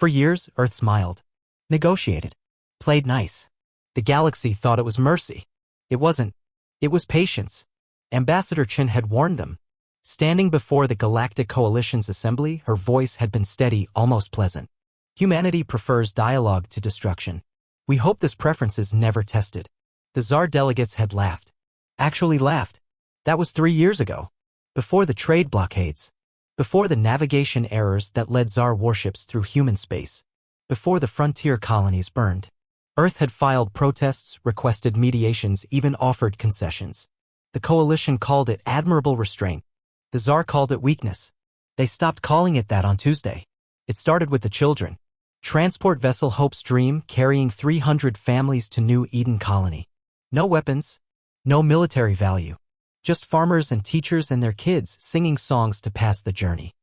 For years, Earth smiled, negotiated, played nice. The galaxy thought it was mercy. It wasn't. It was patience. Ambassador Chin had warned them. Standing before the Galactic Coalition's assembly, her voice had been steady, almost pleasant. Humanity prefers dialogue to destruction. We hope this preference is never tested. The Tsar delegates had laughed. Actually laughed. That was 3 years ago. Before the trade blockades. Before the navigation errors that led Tsar warships through human space. Before the frontier colonies burned. Earth had filed protests, requested mediations, even offered concessions. The coalition called it admirable restraint. The Tsar called it weakness. They stopped calling it that on Tuesday. It started with the children. Transport vessel Hope's Dream carrying 300 families to New Eden Colony. No weapons. No military value. Just farmers and teachers and their kids singing songs to pass the journey.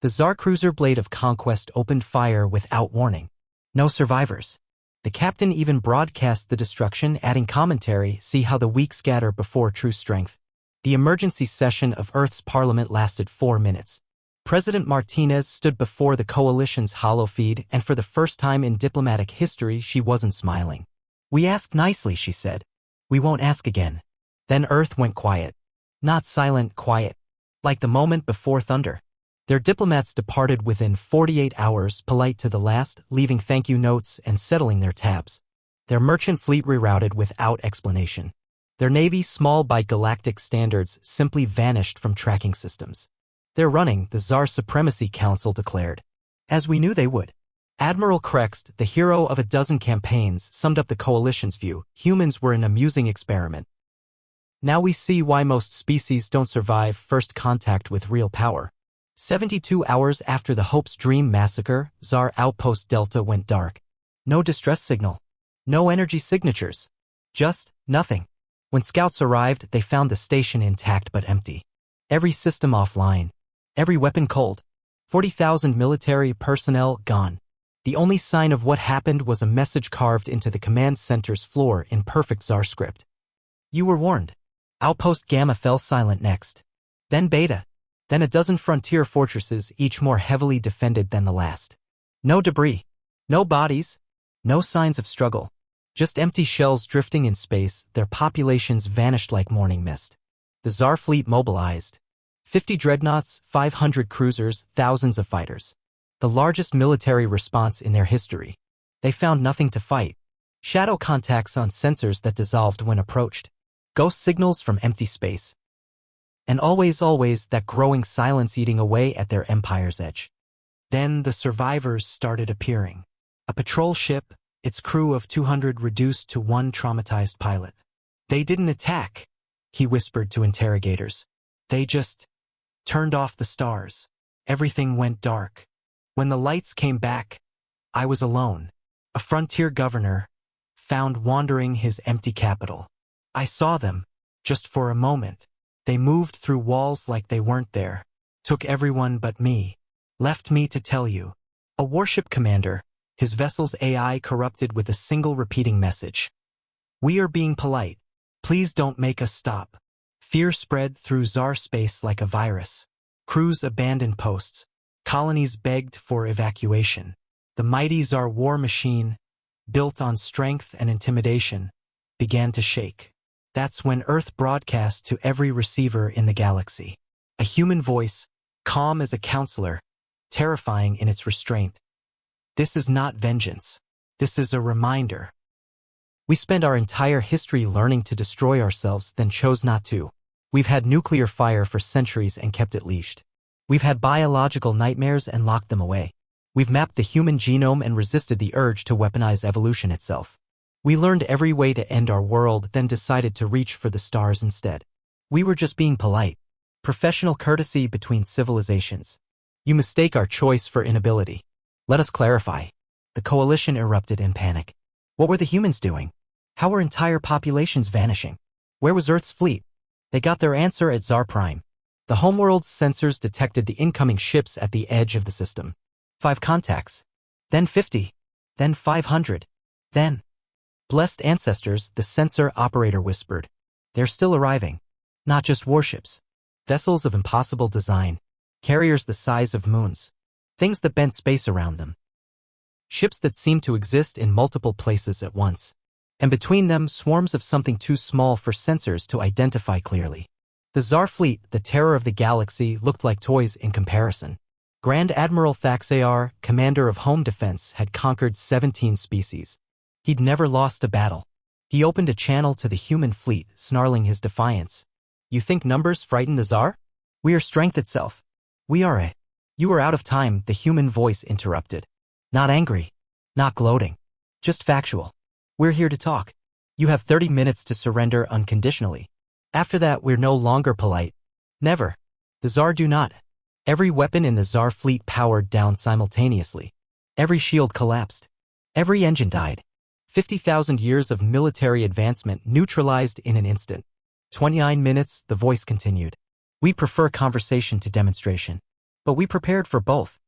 The Tsar cruiser Blade of Conquest opened fire without warning. No survivors. The captain even broadcast the destruction, adding commentary, see how the weak scatter before true strength. The emergency session of Earth's parliament lasted 4 minutes. President Martinez stood before the coalition's holofeed, and for the first time in diplomatic history, she wasn't smiling. "We asked nicely," she said. "We won't ask again." Then Earth went quiet. Not silent, quiet. Like the moment before thunder. Their diplomats departed within 48 hours, polite to the last, leaving thank you notes and settling their tabs. Their merchant fleet rerouted without explanation. Their navy, small by galactic standards, simply vanished from tracking systems. "They're running," the Tsar Supremacy Council declared. As we knew they would. Admiral Krext, the hero of a dozen campaigns, summed up the coalition's view. Humans were an amusing experiment. Now we see why most species don't survive first contact with real power. 72 hours after the Hope's Dream massacre, Tsar Outpost Delta went dark. No distress signal. No energy signatures. Just nothing. When scouts arrived, they found the station intact but empty. Every system offline. Every weapon cold. 40,000 military personnel gone. The only sign of what happened was a message carved into the command center's floor in perfect Tsar script. "You were warned." Outpost Gamma fell silent next. Then Beta. Then a dozen frontier fortresses, each more heavily defended than the last. No debris. No bodies. No signs of struggle. Just empty shells drifting in space, their populations vanished like morning mist. The Tsar fleet mobilized. 50 dreadnoughts, 500 cruisers, thousands of fighters. The largest military response in their history. They found nothing to fight. Shadow contacts on sensors that dissolved when approached. Ghost signals from empty space. And always that growing silence eating away at their empire's edge. Then the survivors started appearing. A patrol ship, its crew of 200 reduced to one traumatized pilot. "They didn't attack," he whispered to interrogators. "They just turned off the stars. Everything went dark. When the lights came back, I was alone. A frontier governor, found wandering his empty capital. I saw them, just for a moment. They moved through walls like they weren't there, took everyone but me, left me to tell you." A warship commander, his vessel's AI corrupted with a single repeating message. "We are being polite. Please don't make us stop." Fear spread through Tsar space like a virus. Crews abandoned posts. Colonies begged for evacuation. The mighty Tsar war machine, built on strength and intimidation, began to shake. That's when Earth broadcast to every receiver in the galaxy. A human voice, calm as a counselor, terrifying in its restraint. "This is not vengeance. This is a reminder. We spent our entire history learning to destroy ourselves, then chose not to. We've had nuclear fire for centuries and kept it leashed. We've had biological nightmares and locked them away. We've mapped the human genome and resisted the urge to weaponize evolution itself. We learned every way to end our world, then decided to reach for the stars instead. We were just being polite. Professional courtesy between civilizations. You mistake our choice for inability. Let us clarify." The coalition erupted in panic. What were the humans doing? How were entire populations vanishing? Where was Earth's fleet? They got their answer at Tsar Prime. The homeworld's sensors detected the incoming ships at the edge of the system. 5 contacts. Then 50. Then 500. Then... "Blessed ancestors," the sensor operator whispered. "They're still arriving. Not just warships. Vessels of impossible design. Carriers the size of moons. Things that bent space around them. ships that seemed to exist in multiple places at once. And between them, swarms of something too small for sensors to identify clearly. The Tsar fleet, the terror of the galaxy, looked like toys in comparison. Grand Admiral Thaxayar, commander of home defense, had conquered 17 species. He'd never lost a battle. He opened a channel to the human fleet, snarling his defiance. You think numbers frighten the Tsar? We are strength itself. We are a... You are out of time, the human voice interrupted. Not angry. Not gloating. Just factual. We're here to talk. You have 30 minutes to surrender unconditionally. After that, we're no longer polite. Never. The Tsar do not. Every weapon in the Tsar fleet powered down simultaneously. Every shield collapsed. Every engine died. 50,000 years of military advancement neutralized in an instant. 29 minutes, the voice continued. We prefer conversation to demonstration. But we prepared for both.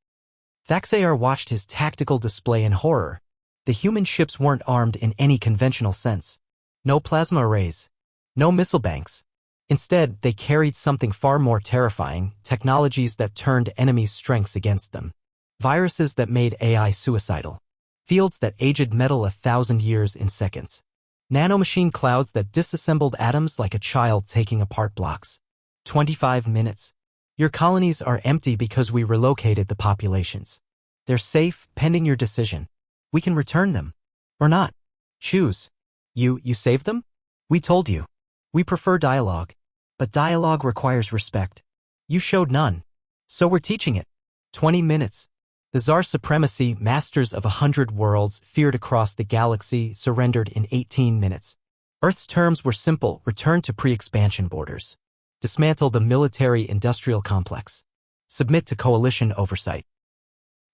Thaxayar watched his tactical display in horror. The human ships weren't armed in any conventional sense. No plasma arrays. No missile banks. Instead, they carried something far more terrifying, technologies that turned enemies' strengths against them. Viruses that made AI suicidal. Fields that aged metal 1,000 years in seconds. Nanomachine clouds that disassembled atoms like a child taking apart blocks. 25 minutes. Your colonies are empty because we relocated the populations. They're safe, pending your decision. We can return them. Or not. Choose. You saved them? We told you. We prefer dialogue. But dialogue requires respect. You showed none. So we're teaching it. 20 minutes. The Tsar supremacy, masters of 100 worlds, feared across the galaxy, surrendered in 18 minutes. Earth's terms were simple: return to pre-expansion borders. Dismantle the military-industrial complex. Submit to coalition oversight.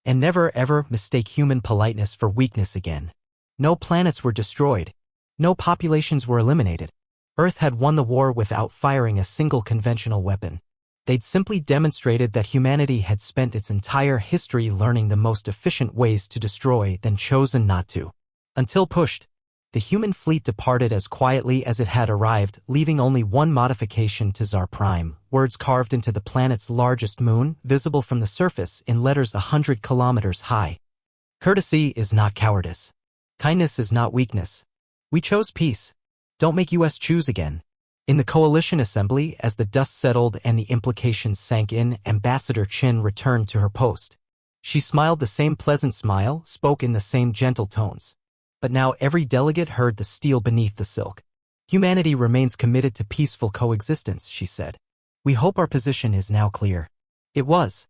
And never ever mistake human politeness for weakness again. No planets were destroyed. No populations were eliminated. Earth had won the war without firing a single conventional weapon. They'd simply demonstrated that humanity had spent its entire history learning the most efficient ways to destroy, then chosen not to. Until pushed, the human fleet departed as quietly as it had arrived, leaving only one modification to Tsar Prime, words carved into the planet's largest moon, visible from the surface in letters 100 kilometers high. Courtesy is not cowardice. Kindness is not weakness. We chose peace. Don't make us choose again. In the coalition assembly, as the dust settled and the implications sank in, Ambassador Chin returned to her post. She smiled the same pleasant smile, spoke in the same gentle tones. But now every delegate heard the steel beneath the silk. Humanity remains committed to peaceful coexistence, she said. We hope our position is now clear. It was.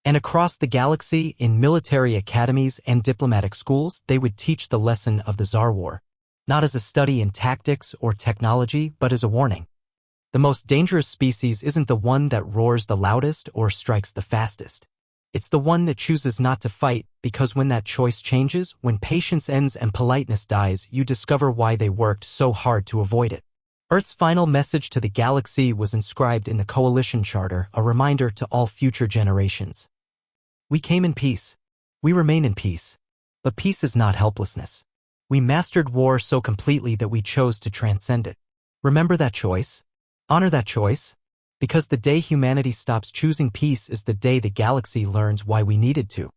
And across the galaxy, in military academies and diplomatic schools, they would teach the lesson of the Tsar War. Not as a study in tactics or technology, but as a warning. The most dangerous species isn't the one that roars the loudest or strikes the fastest. It's the one that chooses not to fight, because when that choice changes, when patience ends and politeness dies, you discover why they worked so hard to avoid it. Earth's final message to the galaxy was inscribed in the Coalition Charter, a reminder to all future generations. We came in peace. We remain in peace. But peace is not helplessness. We mastered war so completely that we chose to transcend it. Remember that choice? Honor that choice? Because the day humanity stops choosing peace is the day the galaxy learns why we needed to.